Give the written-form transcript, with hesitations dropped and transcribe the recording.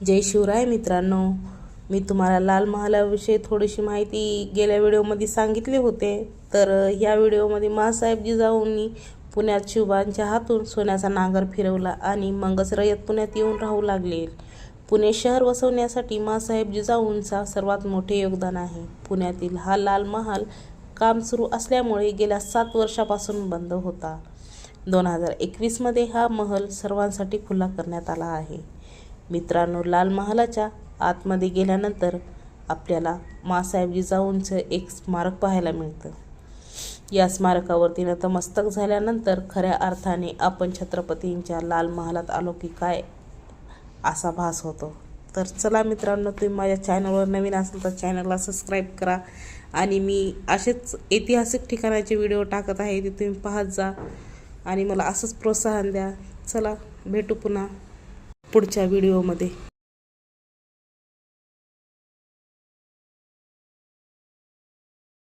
जय शिवराय मित्रांनो, मी तुम्हाला लाल महालाविषयी थोडीशी माहिती गेल्या व्हिडिओमध्ये सांगितले होते। तर या व्हिडिओमध्ये माँसाहेब जिजाऊंनी पुण्यात शिवबांच्या हातून सोन्याचा नांगर फिरवला आणि मगच रयत पुण्यात येऊन राहू लागले। पुणे शहर वसवण्यासाठी माँसाहेब जिजाऊंचा सर्वात मोठे योगदान आहे। पुण्यातील हा लाल महाल काम सुरू असल्यामुळे गेल्या 7 वर्षापासून बंद होता। 2021 मध्ये हा महल सर्वांसाठी खुला करण्यात आला आहे। मित्रांनो, लाल महालाच्या आतमध्ये गेल्यानंतर आपल्याला माँसाहेब जिजाऊंचं एक स्मारक पाहायला मिळतं। या स्मारकावरती नतमस्तक झाल्यानंतर खऱ्या अर्थाने आपण छत्रपतींच्या लाल महालात आलो की काय असा भास होतो। तर चला मित्रांनो, तुम्ही माझ्या चॅनलवर नवीन असाल तर चॅनलला सबस्क्राईब करा आणि मी असेच ऐतिहासिक ठिकाणाचे व्हिडिओ टाकत आहे, ते तुम्ही पाहत जा आणि मला असंच प्रोत्साहन द्या। चला भेटू पुन्हा पुढच्या व्हिडिओमध्ये।